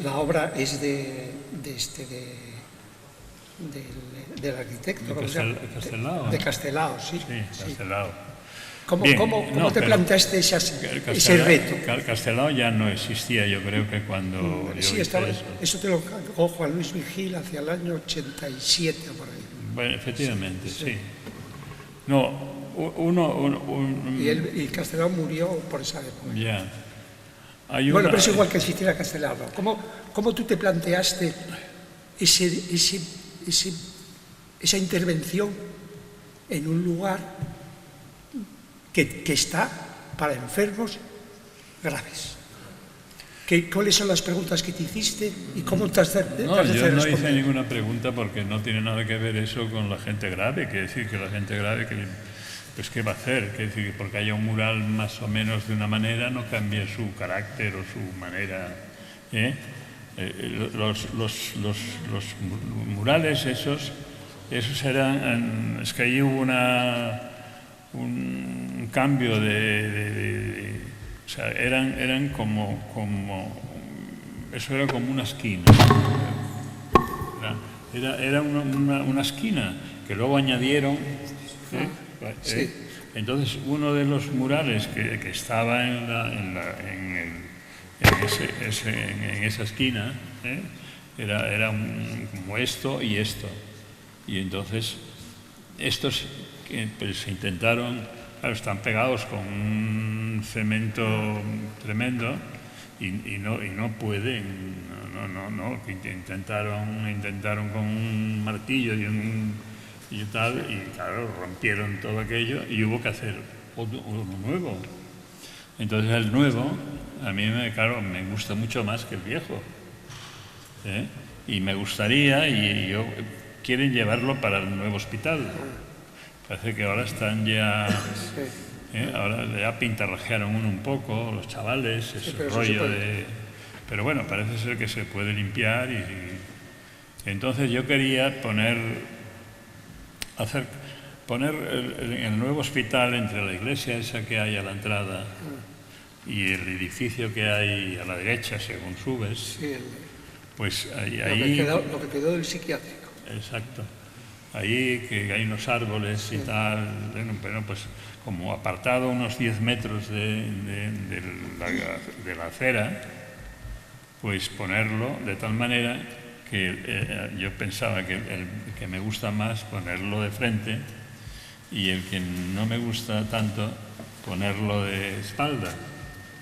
Speaker 1: la obra es del arquitecto?
Speaker 2: De
Speaker 1: Castelao, sí.
Speaker 2: Sí, Castelao.
Speaker 1: ¿Cómo te planteaste ese reto?
Speaker 2: Castelao ya no existía, yo creo que cuando
Speaker 1: sí, eso te lo cargó Juan Luis Vigil hacia el año 87 o por ahí.
Speaker 2: Bueno, efectivamente, sí. No,
Speaker 1: y Castelao murió por esa época.
Speaker 2: Ya.
Speaker 1: Bueno, pero es igual que existiera Castelao. ¿Cómo tú te planteaste esa intervención en un lugar que está para enfermos graves? ¿Cuáles son las preguntas que te hiciste y cómo te has de responder?
Speaker 2: Yo no hice ninguna pregunta porque no tiene nada que ver eso con la gente grave. Quiere decir que la gente grave, pues ¿qué va a hacer? Quiere decir que porque haya un mural más o menos de una manera no cambia su carácter o su manera. Los murales esos eran... Es que ahí hubo un cambio o sea, eran como eso era como una esquina. Era una esquina que luego añadieron.
Speaker 1: Sí.
Speaker 2: Entonces, uno de los murales que estaba en esa esquina era como esto y esto. Y entonces, estos pues, se intentaron, claro, están pegados con un cemento tremendo y no pueden, intentaron con un martillo y tal, y claro, rompieron todo aquello y hubo que hacer uno nuevo. Entonces el nuevo, a mí me gusta mucho más que el viejo. Y me gustaría, quieren llevarlo para el nuevo hospital. Parece que ahora están ya... ahora ya pintarrajearon un poco, los chavales, ese rollo de... Pero bueno, parece ser que se puede limpiar y entonces yo quería poner el nuevo hospital entre la iglesia esa que hay a la entrada y el edificio que hay a la derecha según subes, pues ahí
Speaker 1: lo que quedó del psiquiátrico.
Speaker 2: Exacto. Ahí que hay unos árboles y tal, bueno, pues como apartado unos 10 metros de la acera, pues ponerlo de tal manera que yo pensaba que el que me gusta más ponerlo de frente y el que no me gusta tanto ponerlo de espalda.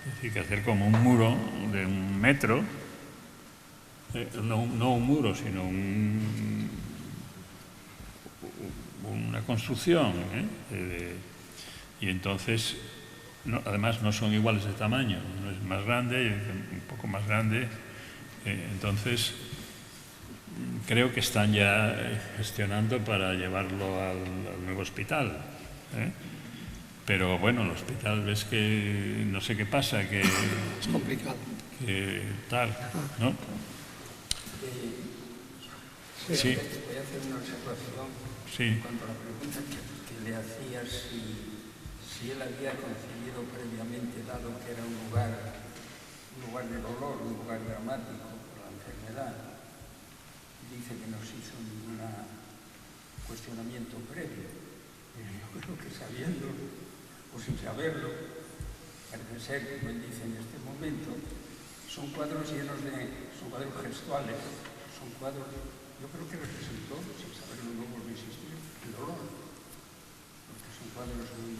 Speaker 2: Es decir, que hacer como un muro de 1 metro, no un muro, sino una construcción. Y entonces, además no son iguales de tamaño, uno es más grande, un poco más grande. Entonces, creo que están ya gestionando para llevarlo al nuevo hospital. Pero bueno, el hospital ves que no sé qué pasa, que
Speaker 1: es complicado.
Speaker 2: Que tal, ¿no? Sí.
Speaker 5: Voy a hacer una observación en cuanto a la pregunta que le hacías si él había concebido previamente, dado que era un lugar de dolor, un lugar dramático por la enfermedad. Dice que no se hizo ningún cuestionamiento previo, pero yo creo que sabiendo o sin saberlo, parece ser, como él dice en este momento, son cuadros llenos son cuadros gestuales, son cuadros, yo creo que representó, sin saberlo no vuelvo a insistir, el dolor, porque son cuadros muy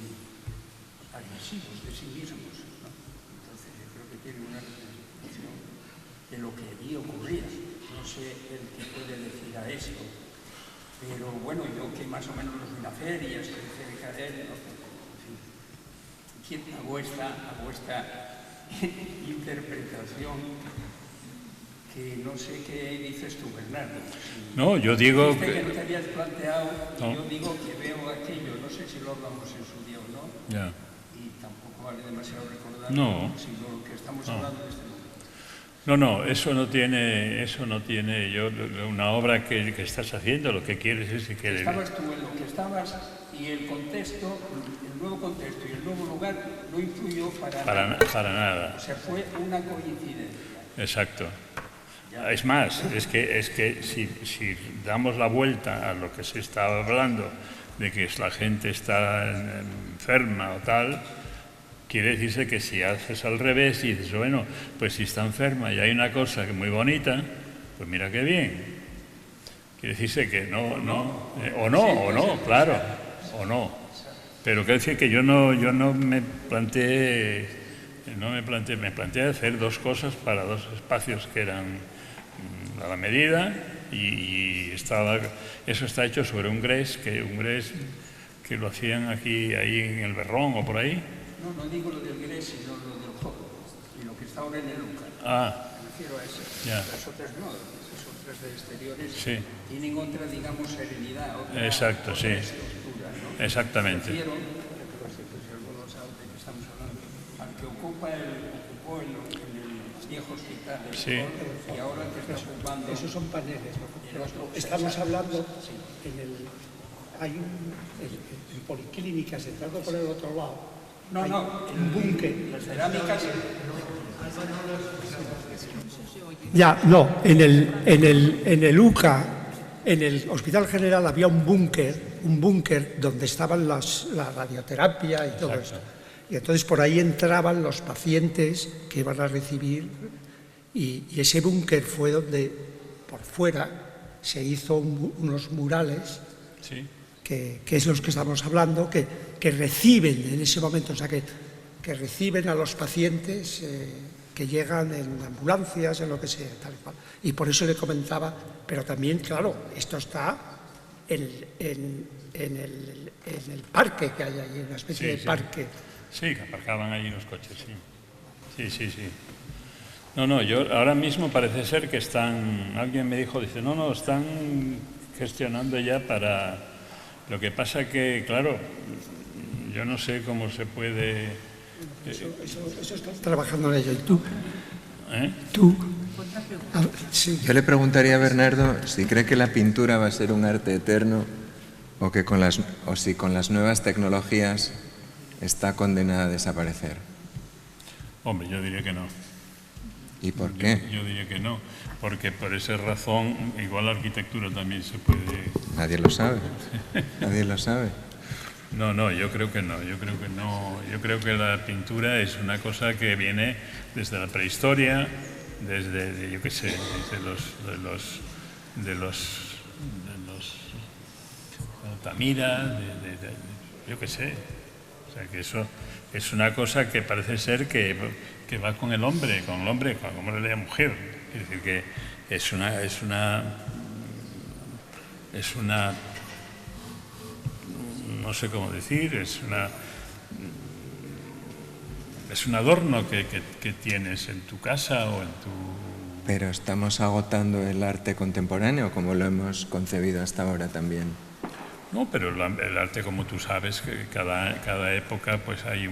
Speaker 5: agresivos de sí mismos, ¿no? Entonces yo creo que tiene una representación de lo que allí ocurría. No sé el que puede decir a esto, pero bueno, yo que más o menos los vi en la feria, estoy cerca de él, no sé, en fin, hago esta interpretación que no sé qué dices tú, Bernardo.
Speaker 2: No, yo digo
Speaker 5: que no te habías planteado, no. Yo digo que veo aquello, no sé si lo hablamos en su día o no, y tampoco vale demasiado recordar, sino lo que estamos hablando en este momento.
Speaker 2: No, eso no tiene yo una obra que estás haciendo, lo que quieres es que...
Speaker 5: Estabas tú en lo que estabas y el contexto, el nuevo contexto y el nuevo lugar no influyó
Speaker 2: para nada.
Speaker 5: O sea, fue una coincidencia.
Speaker 2: Exacto. Es más, es que si damos la vuelta a lo que se estaba hablando, de que la gente está enferma o tal, quiere decirse que si haces al revés y dices, bueno, pues si está enferma y hay una cosa muy bonita, pues mira qué bien. Quiere decirse que claro, o no. Pero quiere decir que yo no me planteé hacer dos cosas para dos espacios que eran a la medida y eso está hecho sobre un grés que lo hacían ahí en el Berrón o por ahí.
Speaker 5: No digo lo del grés, sino lo del joco, y lo que está ahora en el Luca. Me refiero a eso.
Speaker 2: Ya.
Speaker 5: Las otras no, esas otras de exteriores
Speaker 2: tienen
Speaker 5: otra, digamos, serenidad, otra
Speaker 2: exacto, sí.
Speaker 5: estructura, ¿no?
Speaker 2: Exactamente.
Speaker 5: Refiero, si alguno sabe de qué estamos hablando, al que ocupó en el viejo hospital y ahora que está ocupando...
Speaker 1: Esos son paneles. Estamos hablando en policlínicas, entrando por el otro lado. Un búnker.
Speaker 5: Las cerámicas...
Speaker 1: En el UCA, en el Hospital General había un búnker donde estaban la radioterapia y todo esto. Y entonces por ahí entraban los pacientes que iban a recibir y ese búnker fue donde por fuera se hizo unos murales que es los que estamos hablando, que reciben en ese momento, o sea, que reciben a los pacientes que llegan en ambulancias, en lo que sea, tal y cual. Y por eso le comentaba, pero también, claro, esto está en el parque que hay allí, una especie de parque.
Speaker 2: Sí, que aparcaban allí los coches, sí. No, yo ahora mismo parece ser que alguien me dijo, dice, no, están gestionando ya para... Lo que pasa que, claro, yo no sé cómo se puede...
Speaker 1: Eso estás trabajando en ello. ¿Y tú?
Speaker 3: Sí. Yo le preguntaría a Bernardo si cree que la pintura va a ser un arte eterno o si con las nuevas tecnologías está condenada a desaparecer.
Speaker 2: Hombre, yo diría que no.
Speaker 3: ¿Y por qué?
Speaker 2: Yo diría que no, porque por esa razón igual la arquitectura también se puede...
Speaker 3: Nadie lo sabe. Nadie lo sabe.
Speaker 2: No, yo creo que no. Yo creo que la pintura es una cosa que viene desde la prehistoria, desde yo qué sé, de los Altamira, yo qué sé. O sea, que eso es una cosa que parece ser que va con el hombre, con la mujer. Es decir, que es una no sé cómo decir, es un adorno que tienes en tu casa o en tu...
Speaker 3: Pero estamos agotando el arte contemporáneo como lo hemos concebido hasta ahora también.
Speaker 2: No, pero el arte, como tú sabes, que cada época pues hay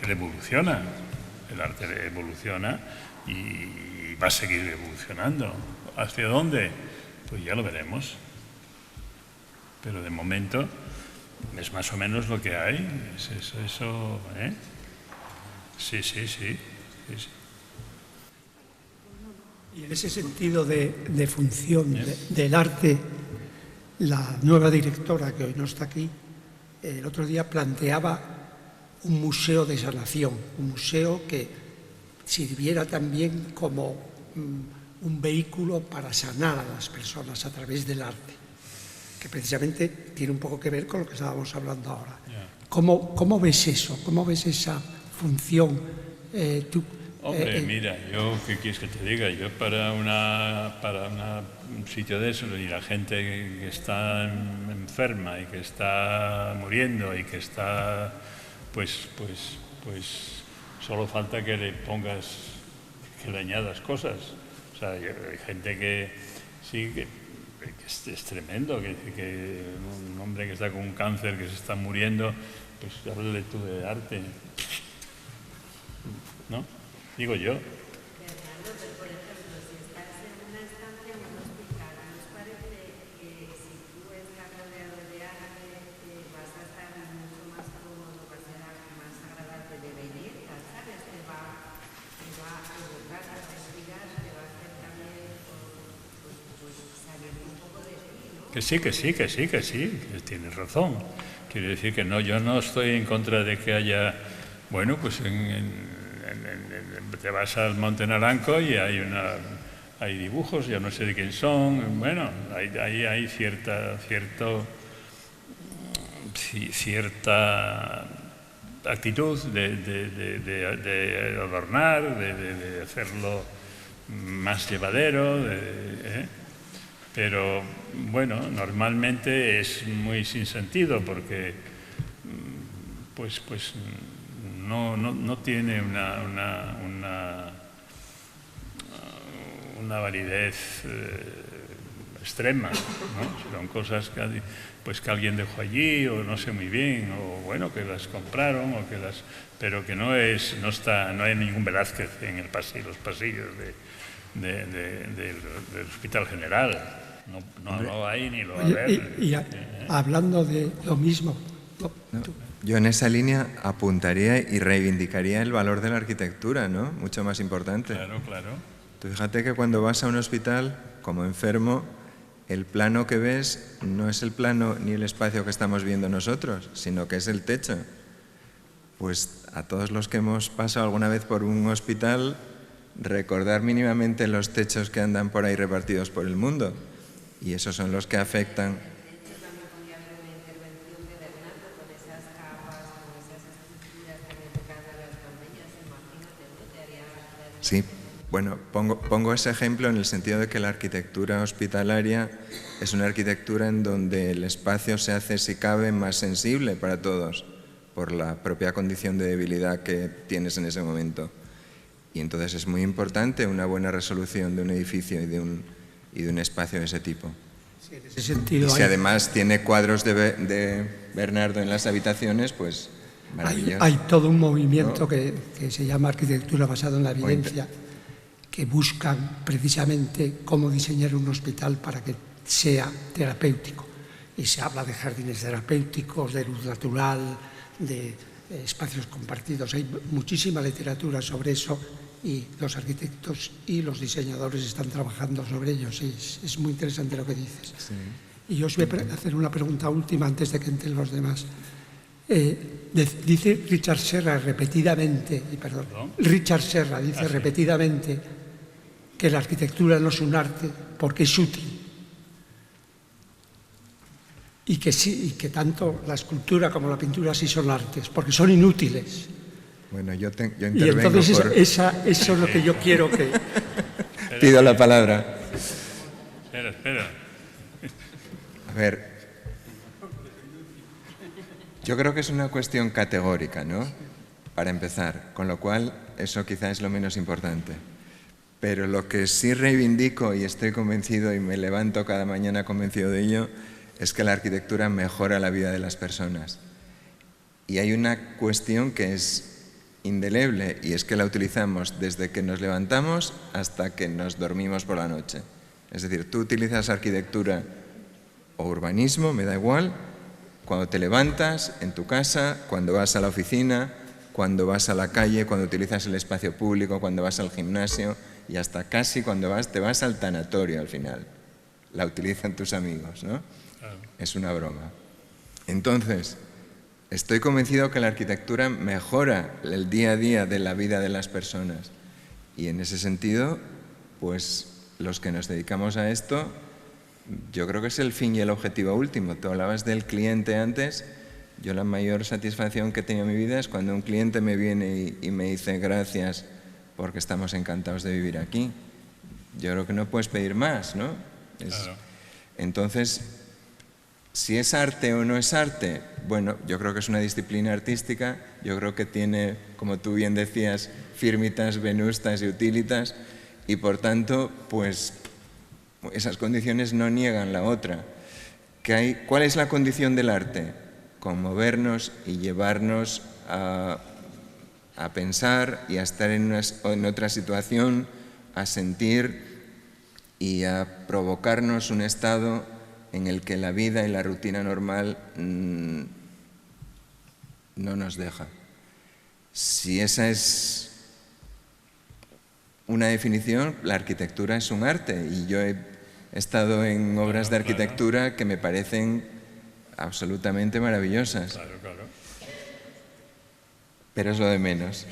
Speaker 2: evoluciona. El arte evoluciona y va a seguir evolucionando. ¿Hacia dónde? Pues ya lo veremos. Pero de momento es más o menos lo que hay. Es eso, ¿eh? Sí.
Speaker 1: Y en ese sentido de función del arte, la nueva directora, que hoy no está aquí, el otro día planteaba un museo de sanación, un museo que sirviera también como un vehículo para sanar a las personas a través del arte, que precisamente tiene un poco que ver con lo que estábamos hablando ahora. ¿Cómo ves eso? ¿Cómo ves esa función?
Speaker 2: Hombre, mira, ¿qué quieres que te diga? Yo para un sitio de eso, y la gente que está enferma y que está muriendo y que está, pues solo falta que le añadas cosas. O sea, hay gente que sí, que es tremendo, que un hombre que está con un cáncer, que se está muriendo, pues háblale tú de arte, ¿no? Digo yo.
Speaker 6: Bernardo,
Speaker 2: Que sí, tienes razón. Quiero decir que no, yo no estoy en contra de que haya, bueno, pues te vas al Monte Naranco y hay dibujos, ya no sé de quién son, bueno, hay cierta actitud de adornar, de hacerlo más llevadero, pero bueno, normalmente es muy sin sentido porque pues no tiene una validez extrema, ¿no? Son cosas que alguien dejó allí o no sé muy bien, o bueno, que las compraron pero que no hay ningún Velázquez en los pasillos del Hospital General. No hay ni lo va a haber.
Speaker 1: Y hablando de lo mismo...
Speaker 3: Yo en esa línea apuntaría y reivindicaría el valor de la arquitectura, ¿no? Mucho más importante.
Speaker 2: Claro.
Speaker 3: Tú fíjate que cuando vas a un hospital, como enfermo, el plano que ves no es el plano ni el espacio que estamos viendo nosotros, sino que es el techo. Pues a todos los que hemos pasado alguna vez por un hospital, recordar mínimamente los techos que andan por ahí repartidos por el mundo. Y esos son los que afectan. Sí, bueno, pongo ese ejemplo en el sentido de que la arquitectura hospitalaria es una arquitectura en donde el espacio se hace, si cabe, más sensible para todos, por la propia condición de debilidad que tienes en ese momento. Y entonces es muy importante una buena resolución de un edificio y de un espacio de ese tipo.
Speaker 1: Sí, en ese sentido,
Speaker 3: y si además tiene cuadros de Bernardo en las habitaciones, pues maravilloso.
Speaker 1: Hay todo un movimiento que se llama arquitectura basada en la evidencia, que buscan precisamente cómo diseñar un hospital para que sea terapéutico. Y se habla de jardines terapéuticos, de luz natural, de espacios compartidos. Hay muchísima literatura sobre eso y los arquitectos y los diseñadores están trabajando sobre ello. Sí, es muy interesante lo que dices.
Speaker 3: Sí.
Speaker 1: Y yo os voy a hacer una pregunta última antes de que entren los demás. Dice Richard Serra repetidamente, Richard Serra dice repetidamente que la arquitectura no es un arte porque es útil. Y que sí, y que tanto la escultura como la pintura sí son artes, porque son inútiles.
Speaker 3: Bueno, yo intervengo.
Speaker 1: Y entonces eso es lo que yo quiero que...
Speaker 3: Pido la palabra.
Speaker 2: Espera.
Speaker 3: A ver, yo creo que es una cuestión categórica, ¿no? Para empezar, con lo cual eso quizá es lo menos importante. Pero lo que sí reivindico y estoy convencido y me levanto cada mañana convencido de ello es que la arquitectura mejora la vida de las personas. Y hay una cuestión que es indeleble y es que la utilizamos desde que nos levantamos hasta que nos dormimos por la noche. Es decir, tú utilizas arquitectura o urbanismo, me da igual, cuando te levantas, en tu casa, cuando vas a la oficina, cuando vas a la calle, cuando utilizas el espacio público, cuando vas al gimnasio y hasta casi cuando te vas al tanatorio al final. La utilizan tus amigos, ¿no? Claro. Es una broma. Entonces, estoy convencido que la arquitectura mejora el día a día de la vida de las personas. Y en ese sentido, pues los que nos dedicamos a esto, yo creo que es el fin y el objetivo último. Tú hablabas del cliente antes. Yo la mayor satisfacción que he tenido en mi vida es cuando un cliente me viene y me dice gracias porque estamos encantados de vivir aquí. Yo creo que no puedes pedir más, ¿no?
Speaker 2: Claro.
Speaker 3: Entonces, si es arte o no es arte, bueno, yo creo que es una disciplina artística, yo creo que tiene, como tú bien decías, firmitas, venustas y utilitas, y por tanto, pues esas condiciones no niegan la otra. ¿Cuál es la condición del arte? Conmovernos y llevarnos a pensar y a estar en otra situación, a sentir y a provocarnos un estado en el que la vida y la rutina normal no nos deja. Si esa es una definición, la arquitectura es un arte y yo he He estado en obras de arquitectura que me parecen absolutamente maravillosas.
Speaker 2: Claro, claro.
Speaker 3: Pero es lo de menos.